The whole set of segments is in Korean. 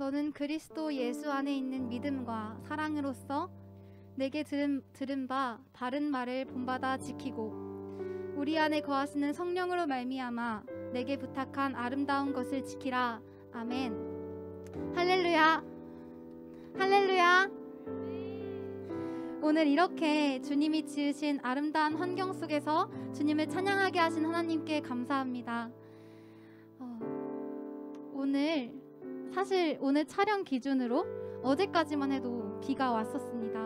너는 그리스도 예수 안에 있는 믿음과 사랑으로서 내게 들은 바 바른 말을 본받아 지키고 우리 안에 거하시는 성령으로 말미암아 내게 부탁한 아름다운 것을 지키라. 아멘. 할렐루야. 할렐루야. 오늘 이렇게 주님이 지으신 아름다운 환경 속에서 주님을 찬양하게 하신 하나님께 감사합니다. 사실 오늘 촬영 기준으로 어제까지만 해도 비가 왔었습니다.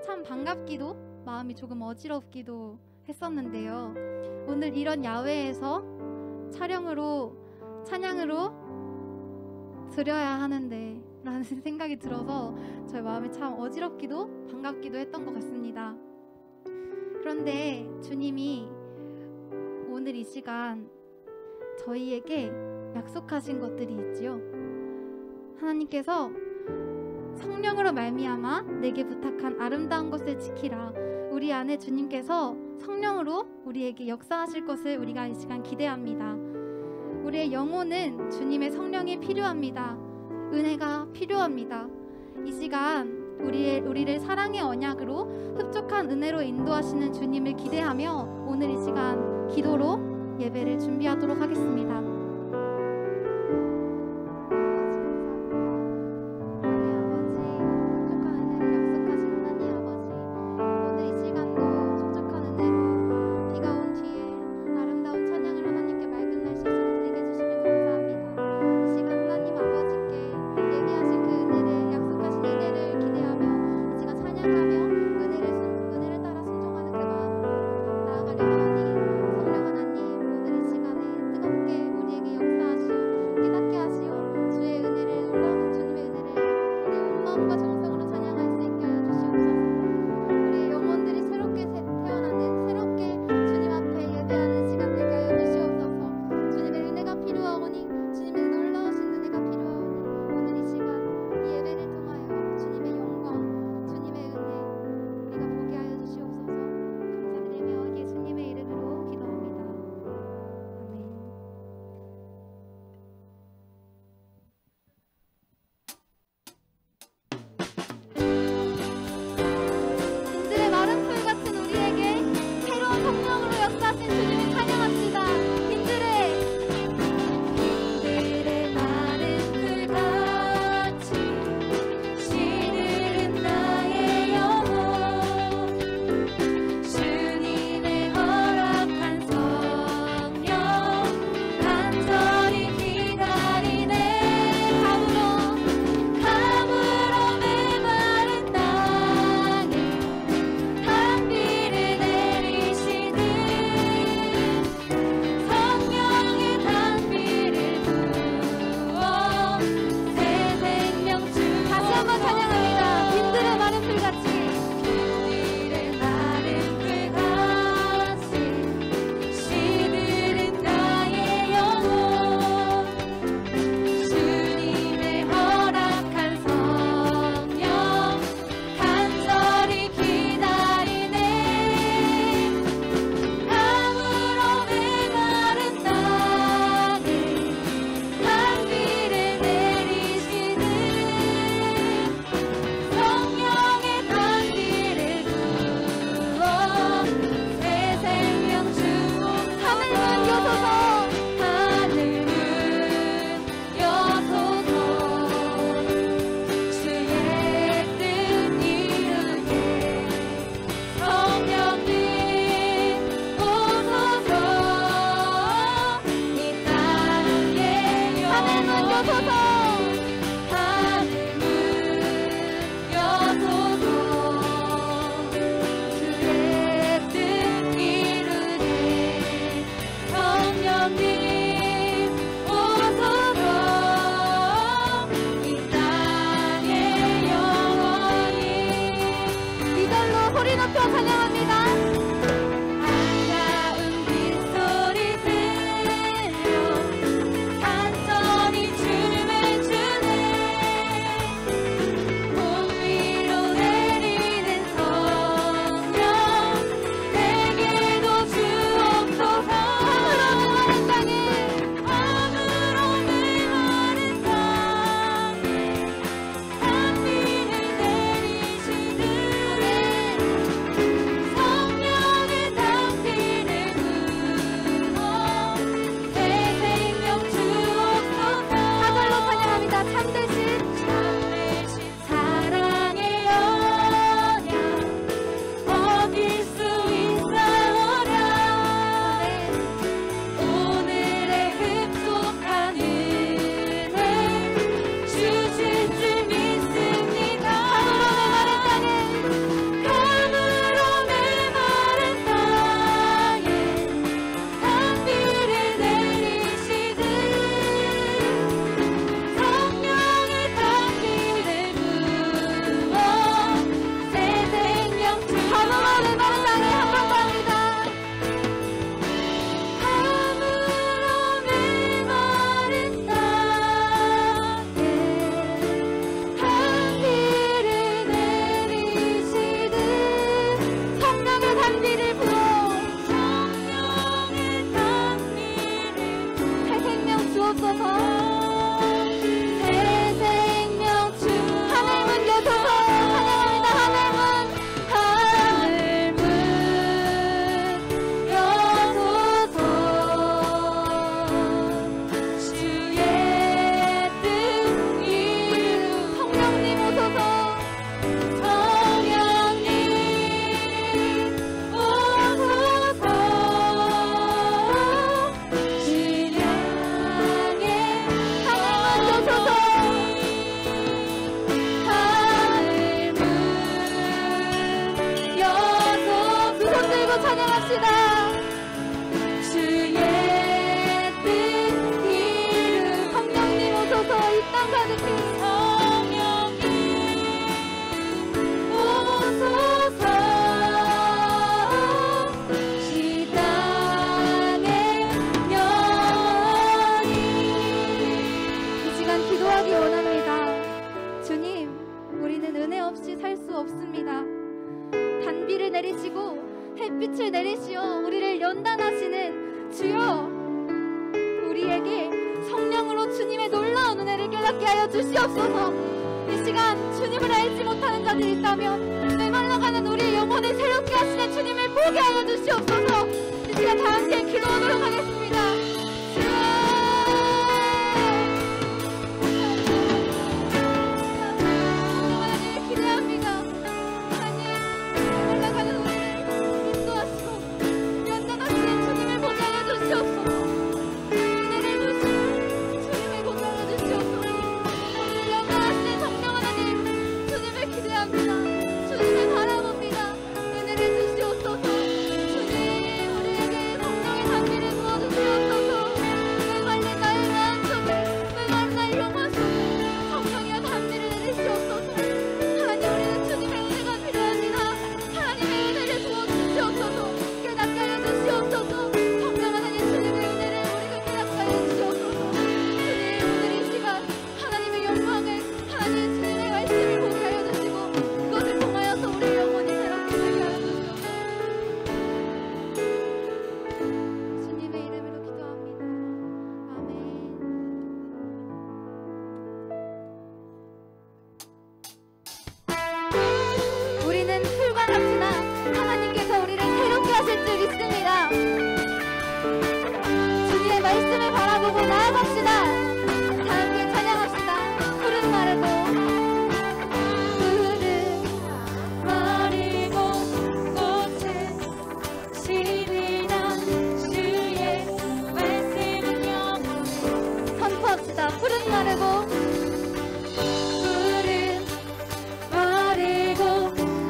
참 반갑기도 마음이 조금 어지럽기도 했었는데요. 오늘 이런 야외에서 찬양으로 드려야 하는데 라는 생각이 들어서 저의 마음이 참 어지럽기도 반갑기도 했던 것 같습니다. 그런데 주님이 오늘 이 시간 저희에게 약속하신 것들이 있지요. 하나님께서 성령으로 말미암아 내게 부탁한 아름다운 것을 지키라. 우리 안에 주님께서 성령으로 우리에게 역사하실 것을 우리가 이 시간 기대합니다. 우리의 영혼은 주님의 성령이 필요합니다. 은혜가 필요합니다. 이 시간 우리를 사랑의 언약으로 흡족한 은혜로 인도하시는 주님을 기대하며 오늘 이 시간 기도로 예배를 준비하도록 하겠습니다. 주님의 빛을 내리시어 우리를 연단하시는 주여, 우리에게 성령으로 주님의 놀라운 은혜를 깨닫게 하여 주시옵소서. 이 시간 주님을 알지 못하는 자들이 있다면 메말라가는 우리의 영혼을 새롭게 하시는 주님을 보게 하여 주시옵소서. 이 시간 다 함께 기도하도록 하겠습니다. 하나님 기대합니다. 하나님 메말라가는 우리를 인도하시고 연단하시는 주님을 보게 하여 주시옵소서. 주님을 바라봅니다. 은혜를 주시옵소서. 주님 우리에게 성령의 단비를 부어주시옵소서. 메말린 나의 마음속에, 메말린 나의 영혼 속에 성령의 단비를 내리시옵소서. 하나님 우리는 주님의 은혜가 필요합니다. 하나님의 은혜를 부어주시옵소서. 깨닫게 하여 주시옵소서. 성령 하나님 주님의 은혜를 우리가 깨닫게 하여 주시옵소서. 주님 오늘 이 시간 하나님의 영광을, 하나님 주님의 말씀을 보게 하여 주시고 그것을 통하여서 우리의 영혼이 새롭게 되게 하여 주시옵소서. 주님의 이름으로 기도합니다. 아멘. 우리는 풀과 같으나 하나님께서 우리를 새롭게 하실 줄 믿습니다. 주님의 말씀을 바라보고 나아갑시다. 다 함께 찬양합시다. 푸른 마르고 선포합시다. 푸른 마르고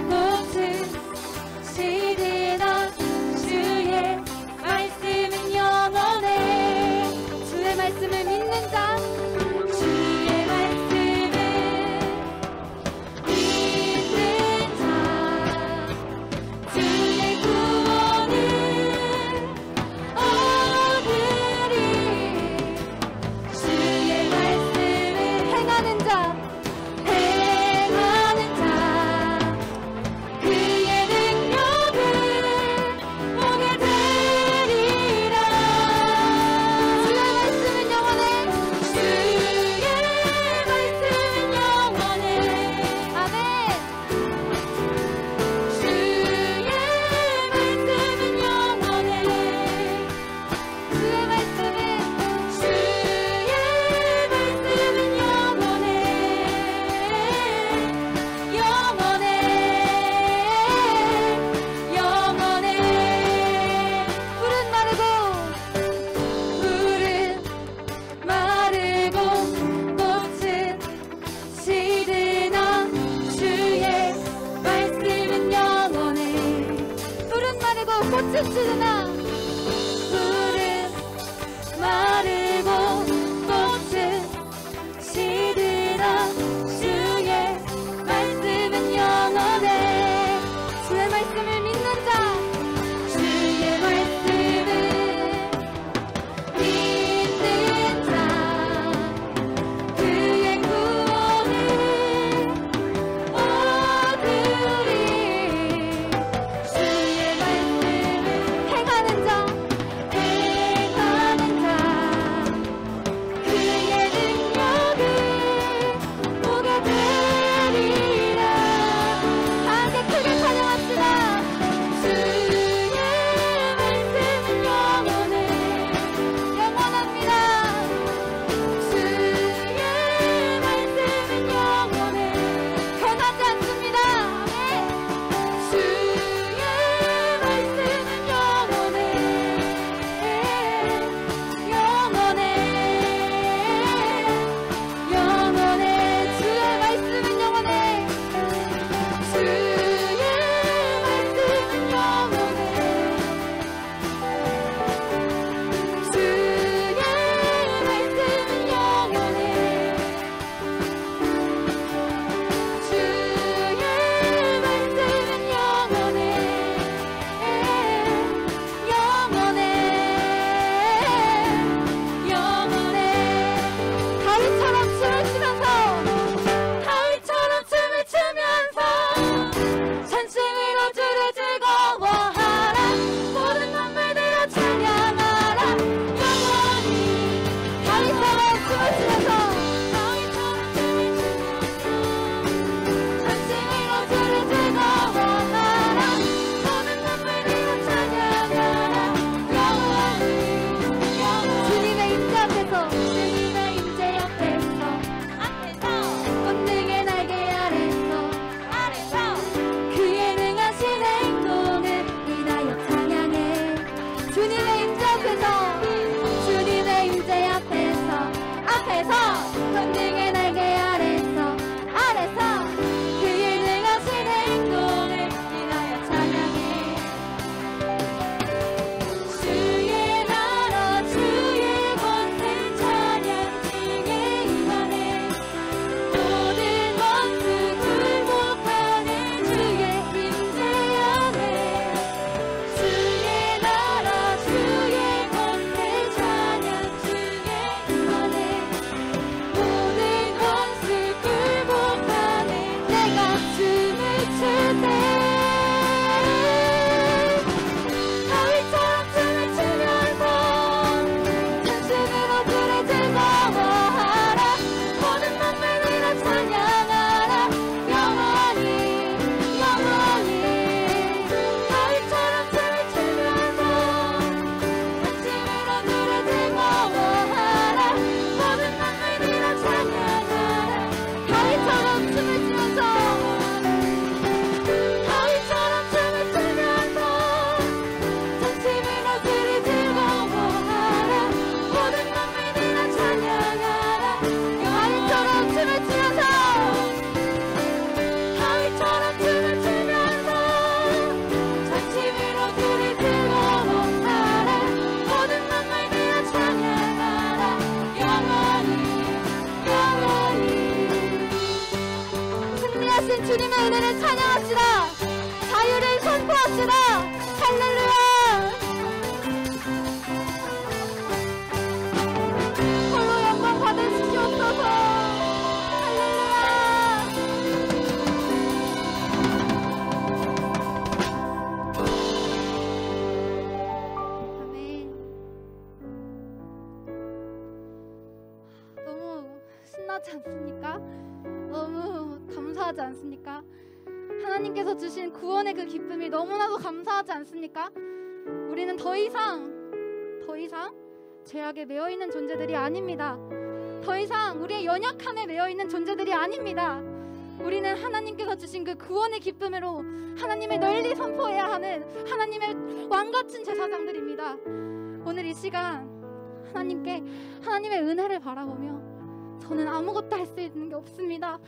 꽃은 시리나 주의 말씀은 영원해. 주의 말씀을 믿는 자, 주의 말씀을 믿는 자, 주의 구원을 얻으리. 주의 말씀을 행하는 자, 그의 능력을 보게 되리라. 주의 말씀은 영원해. 주의 말씀은 영원해. 아멘. 주의 말씀은 영원해. 주의 말씀은, 주의 말씀은 영원해. 영원해. 푸른 마르고 꽃은 시드나 주의 말씀은 영원해. 푸른 마르고 꽃은 시드나, 푸른 마르고 꽃은 시드나 주의 말씀은 영원해. 주의 말씀을 믿는 자, 주의 말씀을 믿는 자, 그의 구원을 얻으리. 주의 말씀을 행하는 주님의 은혜를 찬양합시다. 자유를 선포합시다. 할렐루야. 홀로 영광 받으시옵소서. 신나지 않습니까? 너무 감사하지 않습니까? 하나님께서 주신 구원의 그 기쁨이 너무나도 감사하지 않습니까? 우리는 더 이상 죄악에 매여있는 존재들이 아닙니다. 더 이상 우리의 연약함에 매여있는 존재들이 아닙니다. 우리는 하나님께서 주신 그 구원의 기쁨으로 하나님을 널리 선포해야 하는 하나님의 왕같은 제사장들입니다. 오늘 이 시간 하나님의 은혜를 바라보며 저는 아무것도 할 수 있는 게 없습니다.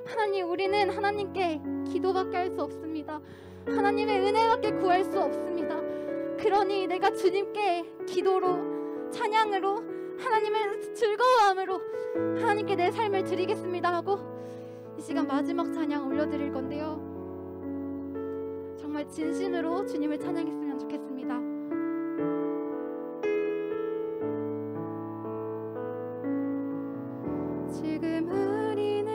하나님, 우리는 하나님께 기도밖에 할 수 없습니다. 하나님의 은혜밖에 구할 수 없습니다. 그러니 내가 주님께 기도로, 찬양으로, 하나님의 즐거움으로 하나님께 내 삶을 드리겠습니다 하고 이 시간 마지막 찬양 올려드릴 건데요, 정말 진심으로 주님을 찬양했으면 좋겠습니다. 지금 우리는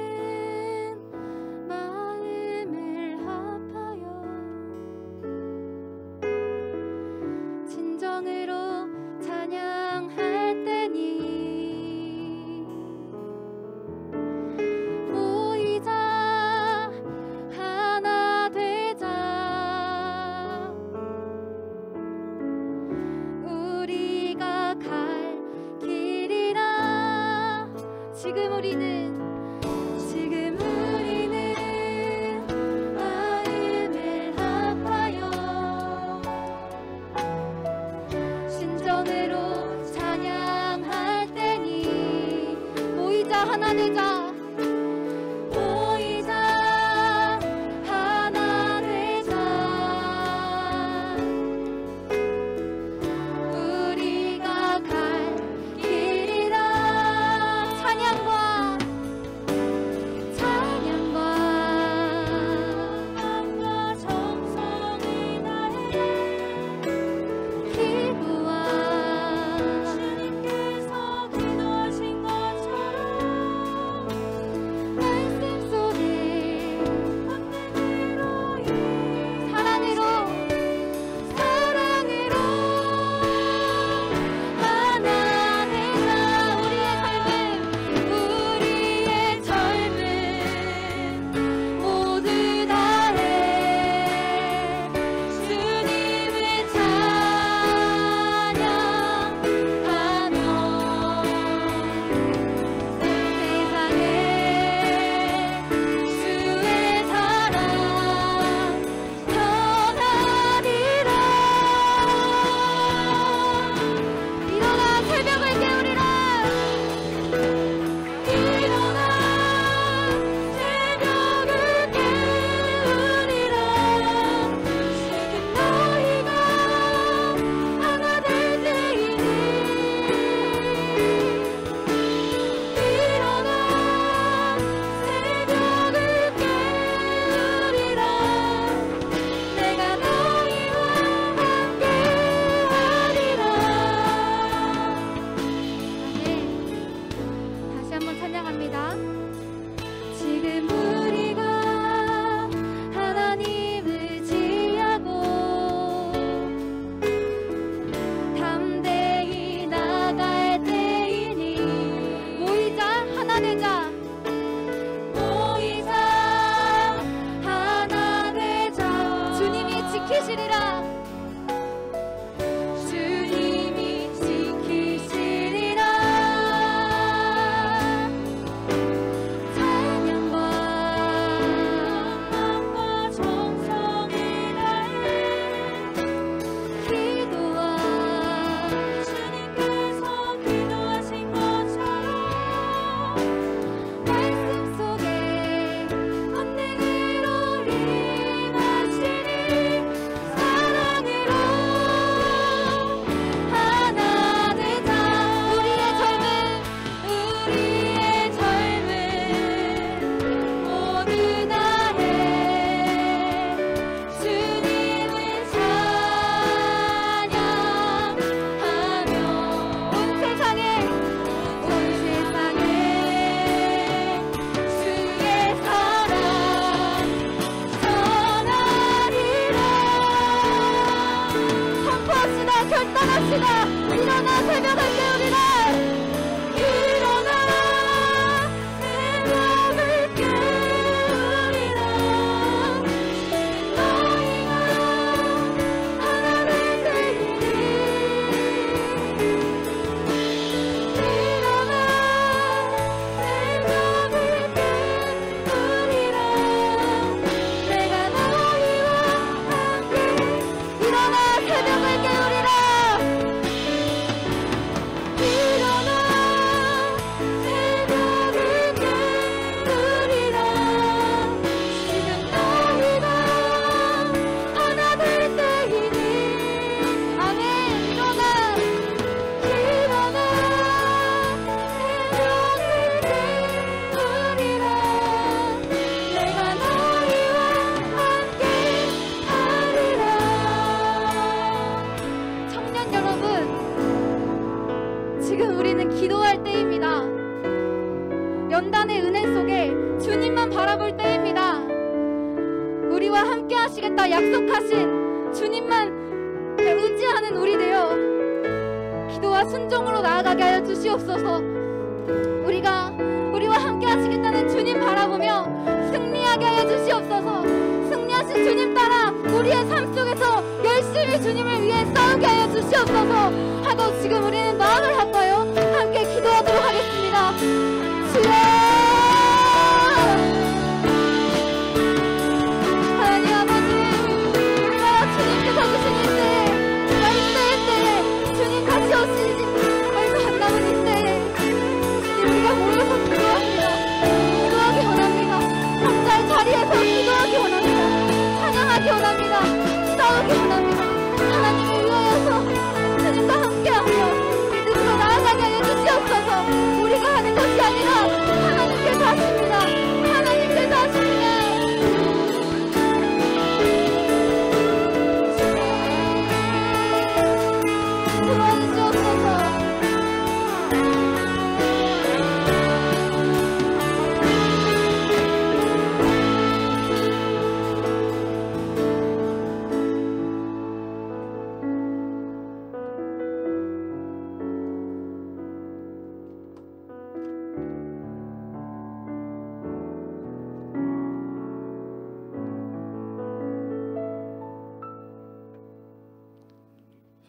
마음을 합하여 진정으로 찬양할 때니 보이자 하나 되자 우리가 갈 길이라. 지금 우리는 마음을 합하여 신정으로 찬양할 때니 보이자 하나 되자 하나 되자 우리가 갈 길이라. 찬양과 정성을 다해 기도와 주님께서 기도하신 것처럼 연단의 은혜 속에 주님만 바라볼 때입니다. 우리와 함께 하시겠다 약속하신 주님만 의지하는 우리 되어 기도와 순종으로 나아가게 하여 주시옵소서. 우리와 함께 하시겠다는 주님 바라보며 승리하게 하여 주시옵소서. 승리하신 주님 따라 우리의 삶 속에서 열심히 주님을 위해 싸우게 하여 주시옵소서 하고 지금 우리는 마음을 합하여 함께 기도하도록 하겠습니다. 주여, 하나님 아버지, 우리가 주님께서 주신 이때 말씀의 때에 주님 같이 오시지 얼마 안 남은 이때에 우리가 모여서 기도하기 원합니다. 각자의 자리에서 기도하기 원합니다. 찬양하기 원합니다. 싸우기 원합니다. 하나님을 위하여서 주님과 함께하며 믿음으로 나아가게 하여 주시옵소서. 우리가 하는 것이 아니라 하나님께서 하십니다. 하나님께서 하십니다. 도와주시옵소서.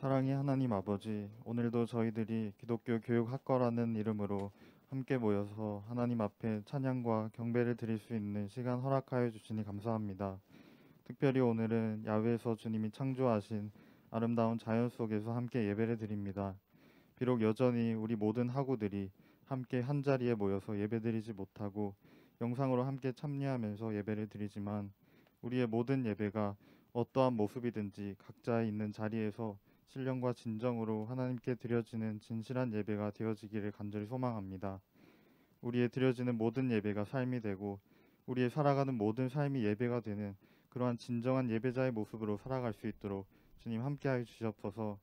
사랑의 하나님 아버지, 오늘도 저희들이 기독교 교육학과라는 이름으로 함께 모여서 하나님 앞에 찬양과 경배를 드릴 수 있는 시간 허락하여 주시니 감사합니다. 특별히 오늘은 야외에서 주님이 창조하신 아름다운 자연 속에서 함께 예배를 드립니다. 비록 여전히 우리 모든 학우들이 함께 한자리에 모여서 예배드리지 못하고 영상으로 함께 참여하면서 예배를 드리지만 우리의 모든 예배가 어떠한 모습이든지 각자의 있는 자리에서 신령과 진정으로 하나님께 드려지는 진실한 예배가 되어지기를 간절히 소망합니다. 우리의 드려지는 모든 예배가 삶이 되고 우리의 살아가는 모든 삶이 예배가 되는 그러한 진정한 예배자의 모습으로 살아갈 수 있도록 주님 함께하여 주시옵소서.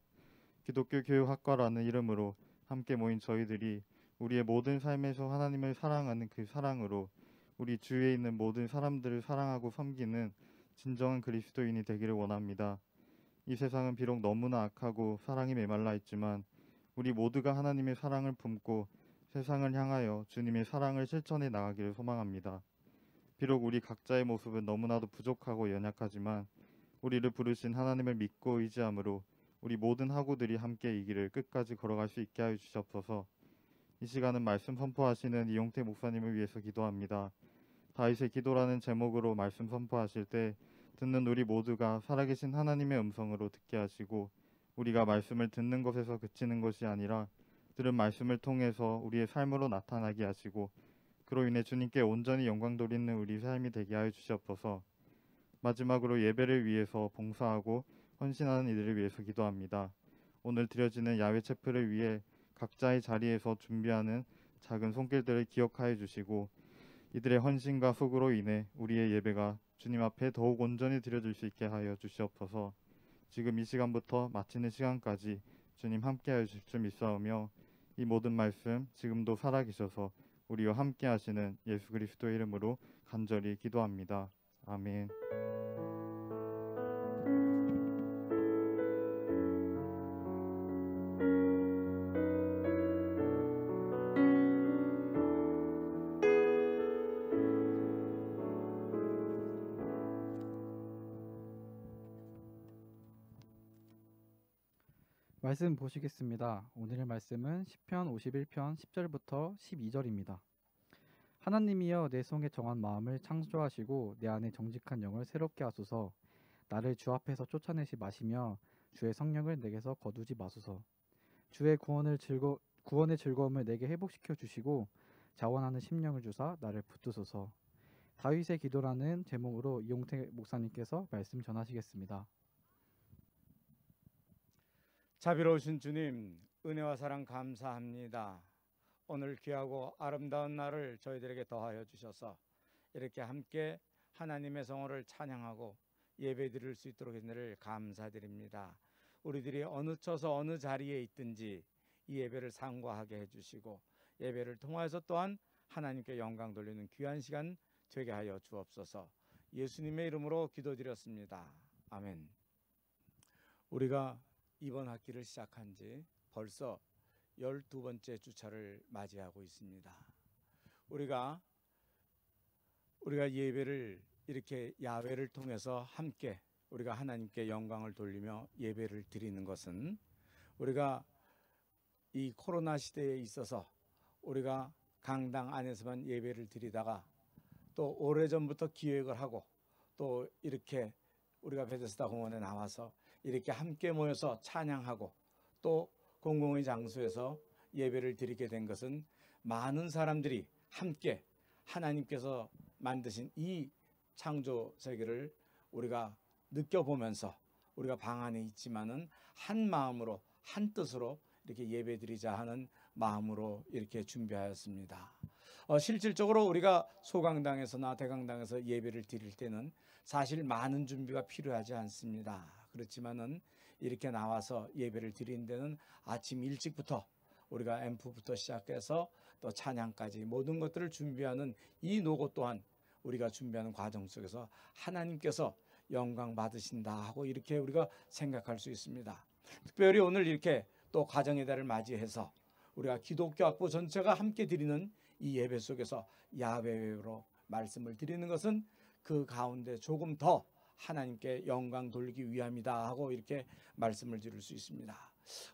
기독교 교육학과라는 이름으로 함께 모인 저희들이 우리의 모든 삶에서 하나님을 사랑하는 그 사랑으로 우리 주위에 있는 모든 사람들을 사랑하고 섬기는 진정한 그리스도인이 되기를 원합니다. 이 세상은 비록 너무나 악하고 사랑이 메말라 있지만 우리 모두가 하나님의 사랑을 품고 세상을 향하여 주님의 사랑을 실천해 나가기를 소망합니다. 비록 우리 각자의 모습은 너무나도 부족하고 연약하지만 우리를 부르신 하나님을 믿고 의지함으로 우리 모든 학우들이 함께 이 길을 끝까지 걸어갈 수 있게 하여 주시옵소서. 이 시간은 말씀 선포하시는 이용태 목사님을 위해서 기도합니다. 다윗의 기도라는 제목으로 말씀 선포하실 때 듣는 우리 모두가 살아계신 하나님의 음성으로 듣게 하시고 우리가 말씀을 듣는 것에서 그치는 것이 아니라 들은 말씀을 통해서 우리의 삶으로 나타나게 하시고 그로 인해 주님께 온전히 영광 돌리는 우리 삶이 되게 하여 주시옵소서. 마지막으로 예배를 위해서 봉사하고 헌신하는 이들을 위해서 기도합니다. 오늘 드려지는 야외 체플을 위해 각자의 자리에서 준비하는 작은 손길들을 기억하여 주시고 이들의 헌신과 수고로 인해 우리의 예배가 주님 앞에 더욱 온전히 드려질 수 있게 하여 주시옵소서. 지금 이 시간부터 마치는 시간까지 주님 함께하여 주실 줄 믿사오며 이 모든 말씀 지금도 살아계셔서 우리와 함께 하시는 예수 그리스도의 이름으로 간절히 기도합니다. 아멘. 말씀 보시겠습니다. 오늘의 말씀은 시편 51편 10절부터 12절입니다. 하나님이여 내 속에 정한 마음을 창조하시고 내 안에 정직한 영을 새롭게 하소서. 나를 주 앞에서 쫓아내지 마시며 주의 성령을 내게서 거두지 마소서. 주의 구원의 즐거움을 내게 회복시켜 주시고 자원하는 심령을 주사 나를 붙드소서. 다윗의 기도라는 제목으로 이용태 목사님께서 말씀 전하시겠습니다. 자비로우신 주님, 은혜와 사랑 감사합니다. 오늘 귀하고 아름다운 날을 저희들에게 더하여 주셔서 이렇게 함께 하나님의 성호를 찬양하고 예배드릴 수 있도록 해주시기를 감사드립니다. 우리들이 어느 처서 어느 자리에 있든지 이 예배를 상고하게 해주시고 예배를 통하여서 또한 하나님께 영광 돌리는 귀한 시간 되게 하여 주옵소서. 예수님의 이름으로 기도드렸습니다. 아멘. 우리가 이번 학기를 시작한 지 벌써 12번째 주차를 맞이하고 있습니다. 우리가 예배를 이렇게 야외를 통해서 함께 우리가 하나님께 영광을 돌리며 예배를 드리는 것은 우리가 이 코로나 시대에 있어서 우리가 강당 안에서만 예배를 드리다가 또 오래전부터 기획을 하고 또 이렇게 우리가 베데스다 공원에 나와서 이렇게 함께 모여서 찬양하고 또 공공의 장소에서 예배를 드리게 된 것은 많은 사람들이 함께 하나님께서 만드신 이 창조 세계를 우리가 느껴보면서 우리가 방 안에 있지만은 한 마음으로 한 뜻으로 이렇게 예배드리자 하는 마음으로 이렇게 준비하였습니다. 실질적으로 우리가 소강당에서나 대강당에서 예배를 드릴 때는 사실 많은 준비가 필요하지 않습니다. 그렇지만은 이렇게 나와서 예배를 드리는 데는 아침 일찍부터 우리가 앰프부터 시작해서 또 찬양까지 모든 것들을 준비하는 이 노고 또한 우리가 준비하는 과정 속에서 하나님께서 영광 받으신다 하고 이렇게 우리가 생각할 수 있습니다. 특별히 오늘 이렇게 또 가정의 달을 맞이해서 우리가 기독교 학부 전체가 함께 드리는 이 예배 속에서 야외로 말씀을 드리는 것은 그 가운데 조금 더 하나님께 영광 돌리기 위함이다 하고 이렇게 말씀을 드릴 수 있습니다.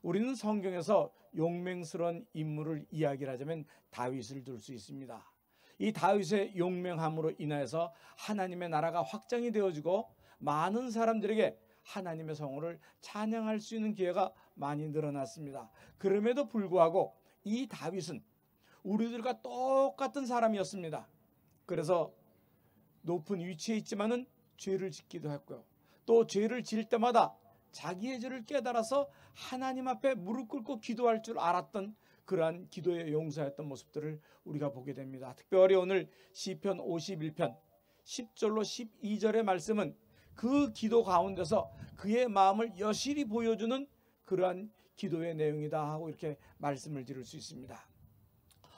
우리는 성경에서 용맹스러운 인물을 이야기를 하자면 다윗을 들 수 있습니다. 이 다윗의 용맹함으로 인하여서 하나님의 나라가 확장이 되어지고 많은 사람들에게 하나님의 성호를 찬양할 수 있는 기회가 많이 늘어났습니다. 그럼에도 불구하고 이 다윗은 우리들과 똑같은 사람이었습니다. 그래서 높은 위치에 있지만은 죄를 짓기도 했고요. 또 죄를 지을 때마다 자기의 죄를 깨달아서 하나님 앞에 무릎 꿇고 기도할 줄 알았던 그러한 기도의 용사였던 모습들을 우리가 보게 됩니다. 특별히 오늘 시편 51편 10절로 12절의 말씀은 그 기도 가운데서 그의 마음을 여실히 보여주는 그러한 기도의 내용이다 하고 이렇게 말씀을 드릴 수 있습니다.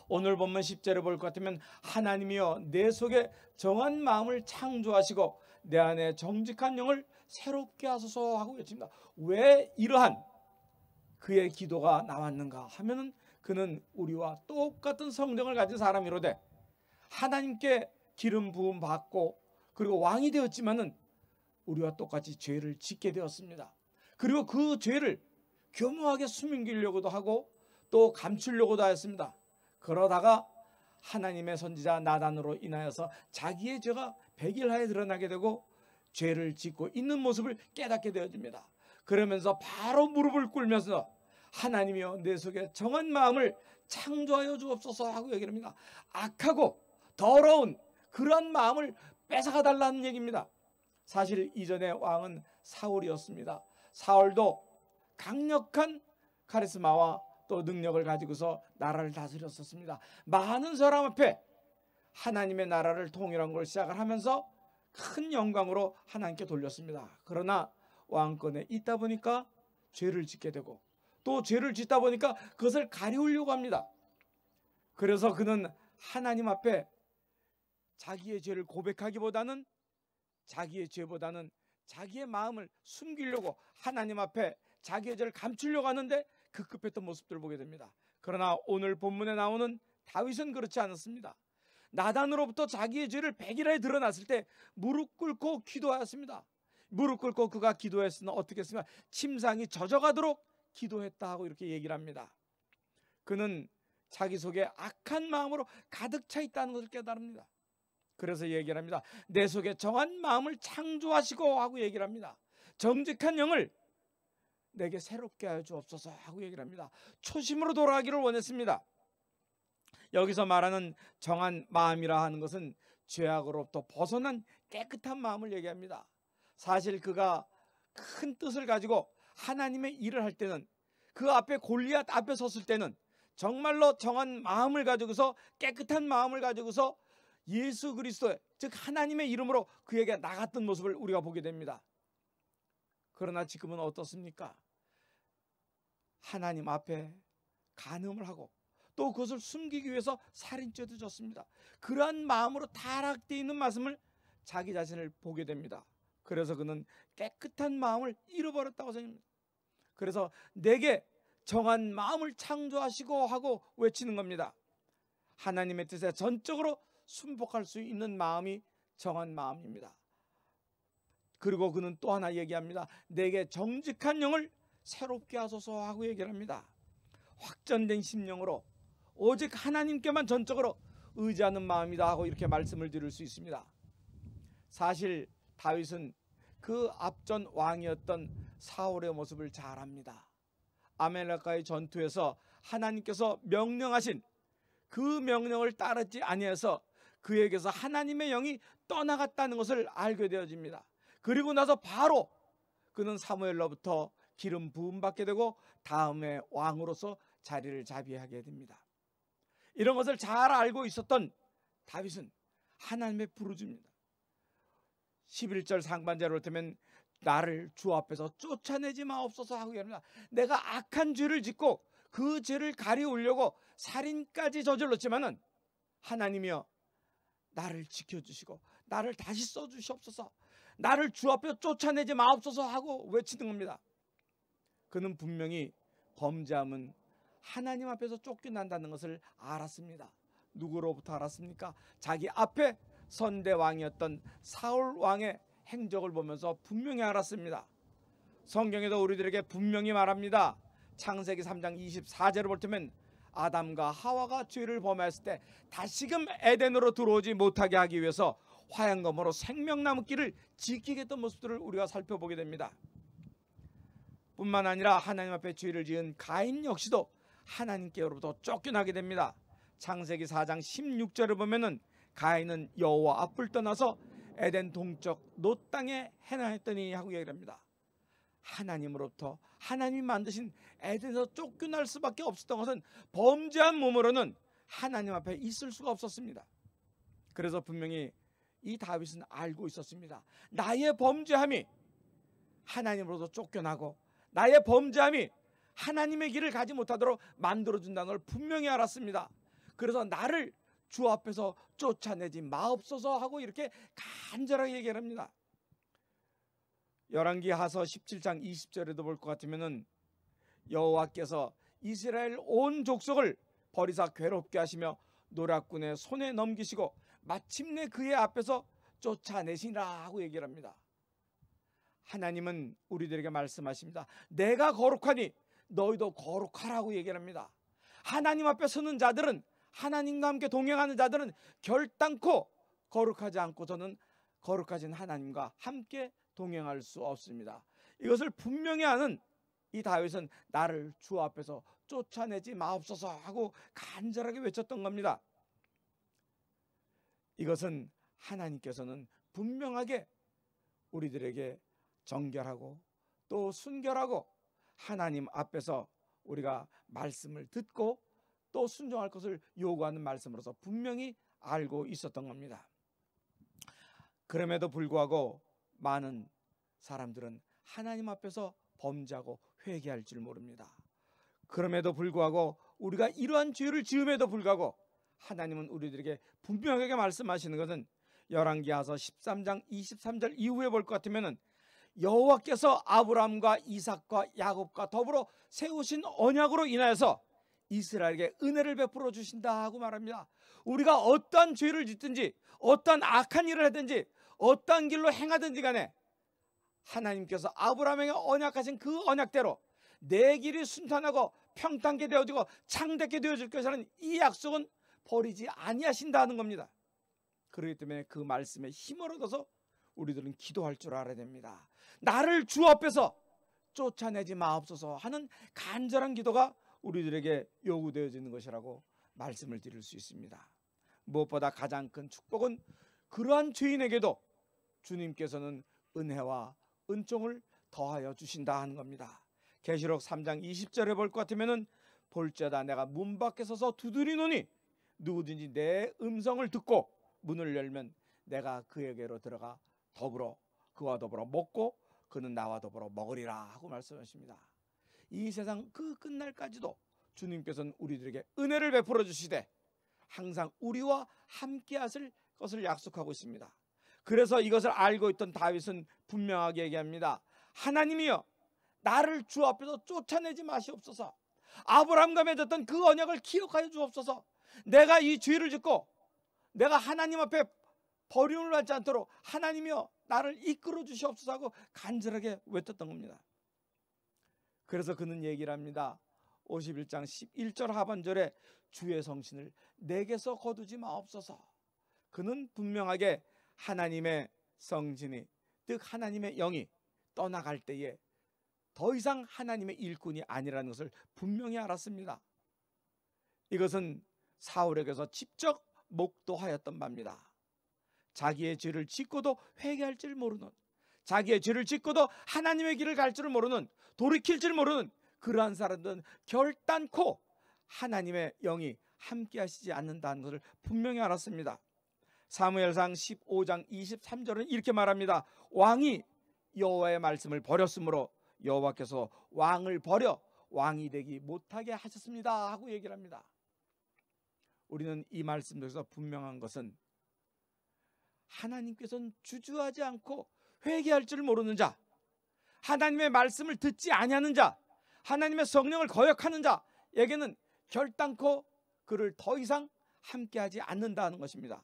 오늘 본문 10절에 볼 것 같으면 하나님이여 내 속에 정한 마음을 창조하시고 내 안에 정직한 영을 새롭게 하소서 하고 외칩니다. 왜 이러한 그의 기도가 나왔는가 하면은 그는 우리와 똑같은 성정을 가진 사람이로되 하나님께 기름 부음 받고 그리고 왕이 되었지만은 우리와 똑같이 죄를 짓게 되었습니다. 그리고 그 죄를 교묘하게 숨기려고도 하고 또 감추려고도 하였습니다. 그러다가 하나님의 선지자 나단으로 인하여서 자기의 죄가 백일하에 드러나게 되고 죄를 짓고 있는 모습을 깨닫게 되어집니다. 그러면서 바로 무릎을 꿇면서 하나님이여 내 속에 정한 마음을 창조하여 주옵소서 하고 얘기합니다. 악하고 더러운 그러한 마음을 뺏어가 달라는 얘기입니다. 사실 이전의 왕은 사울이었습니다. 사울도 강력한 카리스마와 또 능력을 가지고서 나라를 다스렸었습니다. 많은 사람 앞에 하나님의 나라를 통일한 걸 시작을 하면서 큰 영광으로 하나님께 돌렸습니다. 그러나 왕권에 있다 보니까 죄를 짓게 되고 또 죄를 짓다 보니까 그것을 가리우려고 합니다. 그래서 그는 하나님 앞에 자기의 죄를 고백하기보다는 자기의 죄보다는 자기의 마음을 숨기려고 하나님 앞에 자기의 죄를 감추려고 하는데 급급했던 모습들을 보게 됩니다. 그러나 오늘 본문에 나오는 다윗은 그렇지 않았습니다. 나단으로부터 자기의 죄를 백일하에 드러났을 때 무릎 꿇고 기도하였습니다. 무릎 꿇고 그가 기도했으나 어떻게 했습니까? 침상이 젖어가도록 기도했다 하고 이렇게 얘기를 합니다. 그는 자기 속에 악한 마음으로 가득 차 있다는 것을 깨달습니다. 그래서 얘기를 합니다. 내 속에 정한 마음을 창조하시고 하고 얘기를 합니다. 정직한 영을 내게 새롭게 하여 주옵소서 하고 얘기를 합니다. 초심으로 돌아가기를 원했습니다. 여기서 말하는 정한 마음이라 하는 것은 죄악으로부터 벗어난 깨끗한 마음을 얘기합니다. 사실 그가 큰 뜻을 가지고 하나님의 일을 할 때는 그 앞에 골리앗 앞에 섰을 때는 정말로 정한 마음을 가지고서 깨끗한 마음을 가지고서 예수 그리스도의 즉 하나님의 이름으로 그에게 나갔던 모습을 우리가 보게 됩니다. 그러나 지금은 어떻습니까? 하나님 앞에 간음을 하고 또 그것을 숨기기 위해서 살인죄도 졌습니다. 그러한 마음으로 타락되어 있는 말씀을 자기 자신을 보게 됩니다. 그래서 그는 깨끗한 마음을 잃어버렸다고 생각합니다. 그래서 내게 정한 마음을 창조하시고 하고 외치는 겁니다. 하나님의 뜻에 전적으로 순복할 수 있는 마음이 정한 마음입니다. 그리고 그는 또 하나 얘기합니다. 내게 정직한 영을 새롭게 하소서 하고 얘기를 합니다. 확전된 심령으로 오직 하나님께만 전적으로 의지하는 마음이다 하고 이렇게 말씀을 드릴 수 있습니다. 사실 다윗은 그 앞전 왕이었던 사울의 모습을 잘 압니다. 아말렉과의 전투에서 하나님께서 명령하신 그 명령을 따르지 아니해서 그에게서 하나님의 영이 떠나갔다는 것을 알게 되어집니다. 그리고 나서 바로 그는 사무엘로부터 기름 부음 받게 되고 다음에 왕으로서 자리를 자비하게 됩니다. 이런 것을 잘 알고 있었던 다윗은 하나님의 부르짖습니다. 11절 상반절을 보면 나를 주 앞에서 쫓아내지 마옵소서 하고 얘기합니다. 내가 악한 죄를 짓고 그 죄를 가리우려고 살인까지 저질렀지만은 하나님이여 나를 지켜주시고 나를 다시 써주시옵소서, 나를 주 앞에 쫓아내지 마옵소서 하고 외치는 겁니다. 그는 분명히 범죄함은 하나님 앞에서 쫓겨난다는 것을 알았습니다. 누구로부터 알았습니까? 자기 앞에 선대왕이었던 사울 왕의 행적을 보면서 분명히 알았습니다. 성경에도 우리들에게 분명히 말합니다. 창세기 3장 24절을 볼 때면 아담과 하와가 죄를 범했을 때 다시금 에덴으로 들어오지 못하게 하기 위해서 화양검으로 생명나무 길을 지키게 했던 모습들을 우리가 살펴보게 됩니다. 뿐만 아니라 하나님 앞에 죄를 지은 가인 역시도 하나님께로부터 쫓겨나게 됩니다. 창세기 4장 16절을 보면은 가인은 여호와 앞을 떠나서 에덴 동쪽 놋 땅에 행하였더니 하고 얘기합니다. 하나님으로부터 하나님이 만드신 에덴에서 쫓겨날 수밖에 없었던 것은 범죄한 몸으로는 하나님 앞에 있을 수가 없었습니다. 그래서 분명히 이 다윗은 알고 있었습니다. 나의 범죄함이 하나님으로부터 쫓겨나고 나의 범죄함이 하나님의 길을 가지 못하도록 만들어준다는 걸 분명히 알았습니다. 그래서 나를 주 앞에서 쫓아내지 마옵소서 하고 이렇게 간절하게 얘기를 합니다. 열왕기하서 17장 20절에도 볼 것 같으면은 여호와께서 이스라엘 온 족속을 버리사 괴롭게 하시며 노략군의 손에 넘기시고 마침내 그의 앞에서 쫓아내시라 하고 얘기를 합니다. 하나님은 우리들에게 말씀하십니다. 내가 거룩하니 너희도 거룩하라고 얘기를 합니다. 하나님 앞에 서는 자들은, 하나님과 함께 동행하는 자들은 결단코 거룩하지 않고서는 거룩하신 하나님과 함께 동행할 수 없습니다. 이것을 분명히 아는 이 다윗은 나를 주 앞에서 쫓아내지 마옵소서 하고 간절하게 외쳤던 겁니다. 이것은 하나님께서는 분명하게 우리들에게 정결하고 또 순결하고 하나님 앞에서 우리가 말씀을 듣고 또 순종할 것을 요구하는 말씀으로서 분명히 알고 있었던 겁니다. 그럼에도 불구하고 많은 사람들은 하나님 앞에서 범죄하고 회개할 줄 모릅니다. 그럼에도 불구하고 우리가 이러한 죄를 지음에도 불구하고 하나님은 우리들에게 분명하게 말씀하시는 것은 열왕기하서 13장 23절 이후에 볼 것 같으면은 여호와께서 아브라함과 이삭과 야곱과 더불어 세우신 언약으로 인하여서 이스라엘에게 은혜를 베풀어 주신다 하고 말합니다. 우리가 어떠한 죄를 짓든지 어떠한 악한 일을 하든지 어떠한 길로 행하든지 간에 하나님께서 아브라함에게 언약하신 그 언약대로 내 길이 순탄하고 평탄하게 되어지고 창대하게 되어질 것이라는 이 약속은 버리지 아니하신다는 겁니다. 그렇기 때문에 그 말씀에 힘을 얻어서 우리들은 기도할 줄 알아야 됩니다. 나를 주 앞에서 쫓아내지 마옵소서 하는 간절한 기도가 우리들에게 요구되어지는 것이라고 말씀을 드릴 수 있습니다. 무엇보다 가장 큰 축복은 그러한 죄인에게도 주님께서는 은혜와 은총을 더하여 주신다 하는 겁니다. 계시록 3장 20절에 볼 것 같으면은 볼지어다 내가 문 밖에 서서 두드리노니 누구든지 내 음성을 듣고 문을 열면 내가 그에게로 들어가 그와 더불어 먹고 그는 나와 더불어 먹으리라 하고 말씀하십니다. 이 세상 그 끝날까지도 주님께서는 우리들에게 은혜를 베풀어 주시되 항상 우리와 함께 하실 것을 약속하고 있습니다. 그래서 이것을 알고 있던 다윗은 분명하게 얘기합니다. 하나님이여, 나를 주 앞에서 쫓아내지 마시옵소서. 아브라함과 맺었던 그 언약을 기억하여 주옵소서. 내가 이 죄를 짓고 내가 하나님 앞에 버림을 받지 않도록 하나님이여 나를 이끌어 주시옵소서 하고 간절하게 외쳤던 겁니다. 그래서 그는 얘기를 합니다. 51장 11절 하반절에 주의 성신을 내게서 거두지 마옵소서. 그는 분명하게 하나님의 성신이, 즉 하나님의 영이 떠나갈 때에 더 이상 하나님의 일꾼이 아니라는 것을 분명히 알았습니다. 이것은 사울에게서 직접 목도하였던 바입니다. 자기의 죄를 짓고도 회개할 줄 모르는, 자기의 죄를 짓고도 하나님의 길을 갈 줄 모르는, 돌이킬 줄 모르는 그러한 사람들은 결단코 하나님의 영이 함께 하시지 않는다는 것을 분명히 알았습니다. 사무엘상 15장 23절은 이렇게 말합니다. 왕이 여호와의 말씀을 버렸으므로 여호와께서 왕을 버려 왕이 되기 못하게 하셨습니다 하고 얘기를 합니다. 우리는 이 말씀 속에서 분명한 것은 하나님께서는 주저하지 않고 회개할 줄 모르는 자, 하나님의 말씀을 듣지 아니하는 자, 하나님의 성령을 거역하는 자에게는 결단코 그를 더 이상 함께하지 않는다는 것입니다.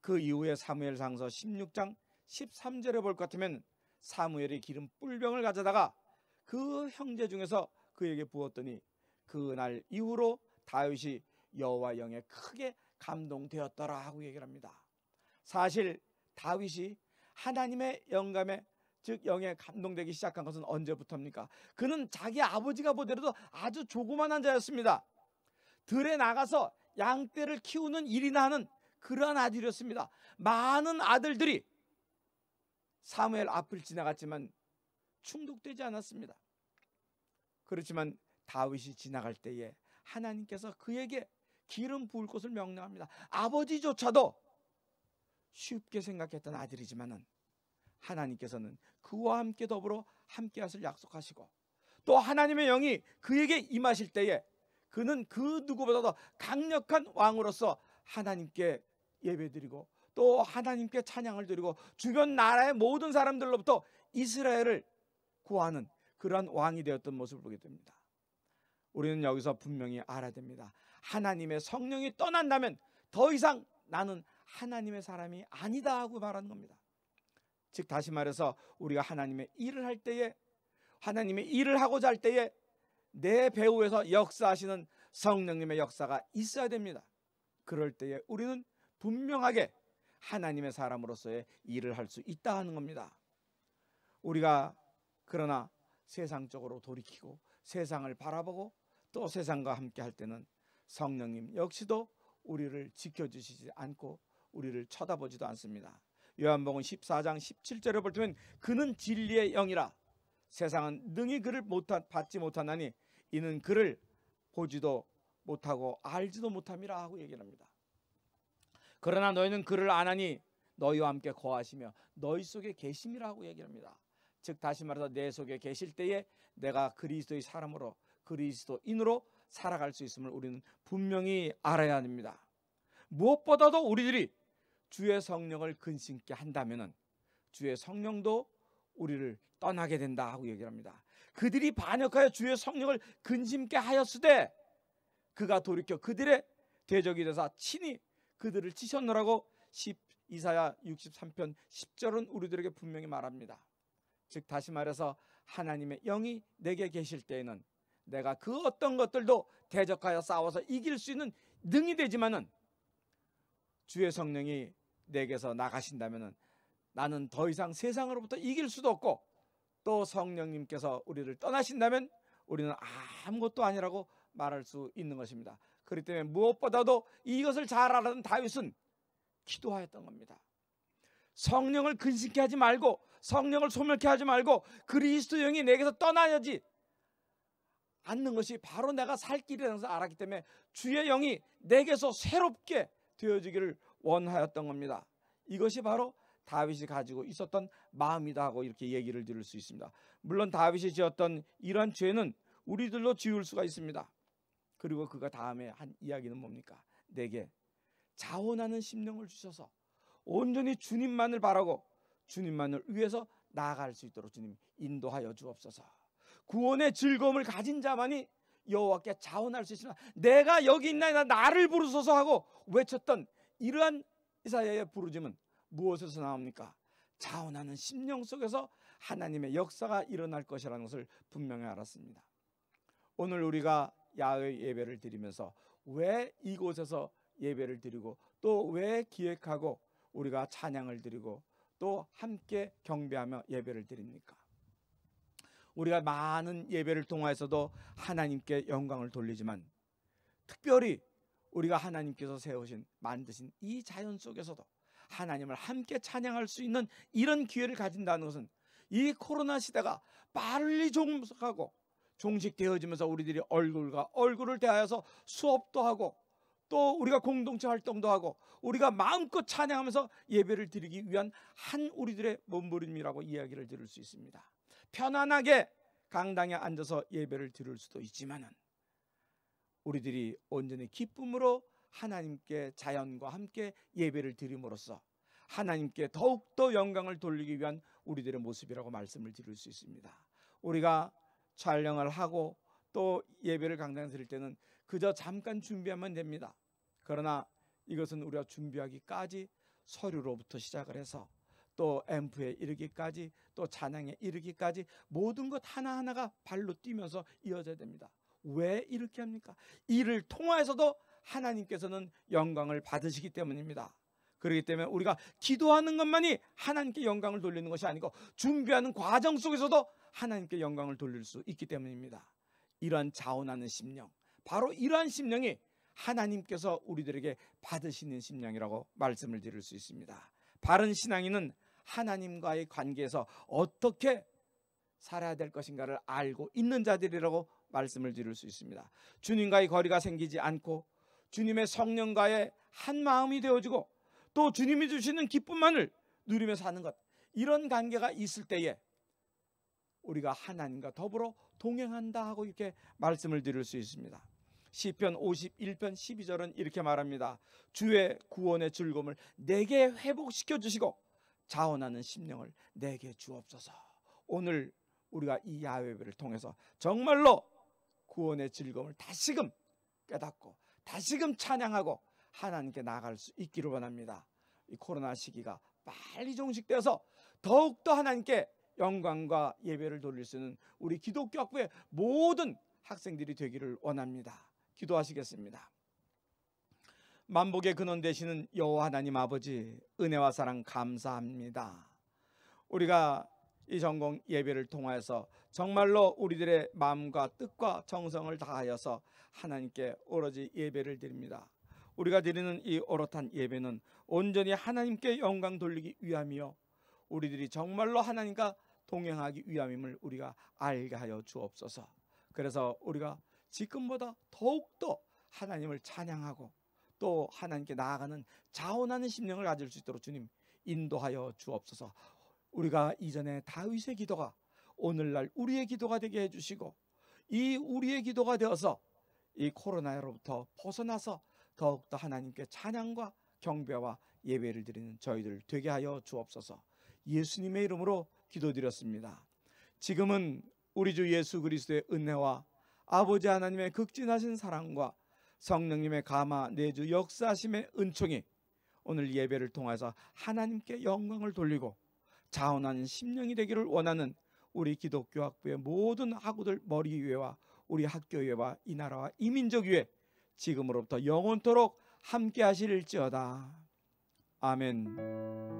그 이후에 사무엘상서 16장 13절에 볼 것 같으면 사무엘이 기름 뿔병을 가져다가 그 형제 중에서 그에게 부었더니 그날 이후로 다윗이 여호와 영에 크게 감동되었더라 하고 얘기를 합니다. 사실 다윗이 하나님의 영감에, 즉 영에 감동되기 시작한 것은 언제부터입니까? 그는 자기 아버지가 보더라도 아주 조그만한 자였습니다. 들에 나가서 양떼를 키우는 일이나 하는 그러한 아들이었습니다. 많은 아들들이 사무엘 앞을 지나갔지만 충독되지 않았습니다. 그렇지만 다윗이 지나갈 때에 하나님께서 그에게 기름 부을 것을 명령합니다. 아버지조차도 쉽게 생각했던 아들이지만은 하나님께서는 그와 함께 더불어 함께 하실 약속하시고, 또 하나님의 영이 그에게 임하실 때에 그는 그 누구보다도 강력한 왕으로서 하나님께 예배드리고 또 하나님께 찬양을 드리고 주변 나라의 모든 사람들로부터 이스라엘을 구하는 그러한 왕이 되었던 모습을 보게 됩니다. 우리는 여기서 분명히 알아야 됩니다. 하나님의 성령이 떠난다면 더 이상 나는 하나님의 사람이 아니다 하고 말하는 겁니다. 즉 다시 말해서 우리가 하나님의 일을 할 때에, 하나님의 일을 하고자 할 때에 내 배후에서 역사하시는 성령님의 역사가 있어야 됩니다. 그럴 때에 우리는 분명하게 하나님의 사람으로서의 일을 할 수 있다 하는 겁니다. 우리가 그러나 세상적으로 돌이키고 세상을 바라보고 또 세상과 함께 할 때는 성령님 역시도 우리를 지켜주시지 않고 우리를 쳐다보지도 않습니다. 요한복음 14장 17절에 볼 때면 그는 진리의 영이라 세상은 능히 그를 받지 못하나니 이는 그를 보지도 못하고 알지도 못함이라 하고 얘기를 합니다. 그러나 너희는 그를 아나니 너희와 함께 거하시며 너희 속에 계심이라 하고 얘기를 합니다. 즉 다시 말해서 내 속에 계실 때에 내가 그리스도의 사람으로, 그리스도인으로 살아갈 수 있음을 우리는 분명히 알아야 합니다. 무엇보다도 우리들이 주의 성령을 근심케 한다면 주의 성령도 우리를 떠나게 된다 하고 얘기를 합니다. 그들이 반역하여 주의 성령을 근심케 하였으되 그가 돌이켜 그들의 대적이 되사 친히 그들을 치셨노라고 이사야 63편 10절은 우리들에게 분명히 말합니다. 즉 다시 말해서 하나님의 영이 내게 계실 때에는 내가 그 어떤 것들도 대적하여 싸워서 이길 수 있는 능이 되지만은 주의 성령이 내게서 나가신다면은 나는 더 이상 세상으로부터 이길 수도 없고 또 성령님께서 우리를 떠나신다면 우리는 아무것도 아니라고 말할 수 있는 것입니다. 그렇기 때문에 무엇보다도 이것을 잘 알았던 다윗은 기도하였던 겁니다. 성령을 근심케 하지 말고 성령을 소멸케 하지 말고 그리스도 영이 내게서 떠나야지 않는 것이 바로 내가 살 길이라는 것을 알았기 때문에 주의 영이 내게서 새롭게 되어지기를 원하였던 겁니다. 이것이 바로 다윗이 가지고 있었던 마음이다 하고 이렇게 얘기를 드릴 수 있습니다. 물론 다윗이 지었던 이러한 죄는 우리들도 지을 수가 있습니다. 그리고 그가 다음에 한 이야기는 뭡니까? 내게 자원하는 심령을 주셔서 온전히 주님만을 바라고 주님만을 위해서 나아갈 수 있도록 주님 인도하여 주옵소서. 구원의 즐거움을 가진 자만이 여호와께 자원할 수 있으나 내가 여기 있나이다 나를 부르소서 하고 외쳤던 이러한 이사야의 부르짖음은 무엇에서 나옵니까? 자원하는 심령 속에서 하나님의 역사가 일어날 것이라는 것을 분명히 알았습니다. 오늘 우리가 야훼 예배를 드리면서 왜 이곳에서 예배를 드리고 또 왜 기획하고 우리가 찬양을 드리고 또 함께 경배하며 예배를 드립니까? 우리가 많은 예배를 통해서도 하나님께 영광을 돌리지만 특별히 우리가 하나님께서 세우신 만드신 이 자연 속에서도 하나님을 함께 찬양할 수 있는 이런 기회를 가진다는 것은 이 코로나 시대가 빨리 종식하고 종식되어지면서 우리들이 얼굴과 얼굴을 대하여서 수업도 하고 또 우리가 공동체 활동도 하고 우리가 마음껏 찬양하면서 예배를 드리기 위한 한 우리들의 몸부림이라고 이야기를 들을 수 있습니다. 편안하게 강당에 앉아서 예배를 드릴 수도 있지만은 우리들이 온전히 기쁨으로 하나님께 자연과 함께 예배를 드림으로써 하나님께 더욱더 영광을 돌리기 위한 우리들의 모습이라고 말씀을 드릴 수 있습니다. 우리가 촬영을 하고 또 예배를 강당에 드릴 때는 그저 잠깐 준비하면 됩니다. 그러나 이것은 우리가 준비하기까지 서류로부터 시작을 해서 또 앰프에 이르기까지 또 찬양에 이르기까지 모든 것 하나하나가 발로 뛰면서 이어져야 됩니다. 왜 이렇게 합니까? 이를 통하여서도 하나님께서는 영광을 받으시기 때문입니다. 그렇기 때문에 우리가 기도하는 것만이 하나님께 영광을 돌리는 것이 아니고 준비하는 과정 속에서도 하나님께 영광을 돌릴 수 있기 때문입니다. 이러한 자원하는 심령, 바로 이러한 심령이 하나님께서 우리들에게 받으시는 심령이라고 말씀을 드릴 수 있습니다. 바른 신앙인은 하나님과의 관계에서 어떻게 살아야 될 것인가를 알고 있는 자들이라고 말씀을 드릴 수 있습니다. 주님과의 거리가 생기지 않고 주님의 성령과의 한 마음이 되어지고 또 주님이 주시는 기쁨만을 누리며 사는 것, 이런 관계가 있을 때에 우리가 하나님과 더불어 동행한다 하고 이렇게 말씀을 드릴 수 있습니다. 시편 51편 12절은 이렇게 말합니다. 주의 구원의 즐거움을 내게 회복시켜 주시고 자원하는 심령을 내게 주옵소서. 오늘 우리가 이 야훼 예배를 통해서 정말로 구원의 즐거움을 다시금 깨닫고 다시금 찬양하고 하나님께 나아갈 수 있기를 원합니다. 이 코로나 시기가 빨리 종식되어서 더욱더 하나님께 영광과 예배를 돌릴 수 있는 우리 기독교 학부의 모든 학생들이 되기를 원합니다. 기도하시겠습니다. 만복의 근원 되시는 여호와 하나님 아버지, 은혜와 사랑 감사합니다. 우리가 이 전공 예배를 통하여서 정말로 우리들의 마음과 뜻과 정성을 다하여서 하나님께 오로지 예배를 드립니다. 우리가 드리는 이 오롯한 예배는 온전히 하나님께 영광 돌리기 위함이요 우리들이 정말로 하나님과 동행하기 위함임을 우리가 알게 하여 주옵소서. 그래서 우리가 지금보다 더욱더 하나님을 찬양하고 또 하나님께 나아가는 자원하는 심령을 가질 수 있도록 주님 인도하여 주옵소서. 우리가 이전에 다윗의 기도가 오늘날 우리의 기도가 되게 해주시고 이 우리의 기도가 되어서 이 코로나로부터 벗어나서 더욱더 하나님께 찬양과 경배와 예배를 드리는 저희들 되게 하여 주옵소서. 예수님의 이름으로 기도드렸습니다. 지금은 우리 주 예수 그리스도의 은혜와 아버지 하나님의 극진하신 사랑과 성령님의 감화 내주 역사하심의 은총이 오늘 예배를 통해서 하나님께 영광을 돌리고 자원하는 심령이 되기를 원하는 우리 기독교 학부의 모든 학우들 머리 위에와 우리 학교 위에와 이 나라와 이 민족 위에 지금으로부터 영원토록 함께 하실지어다. 아멘.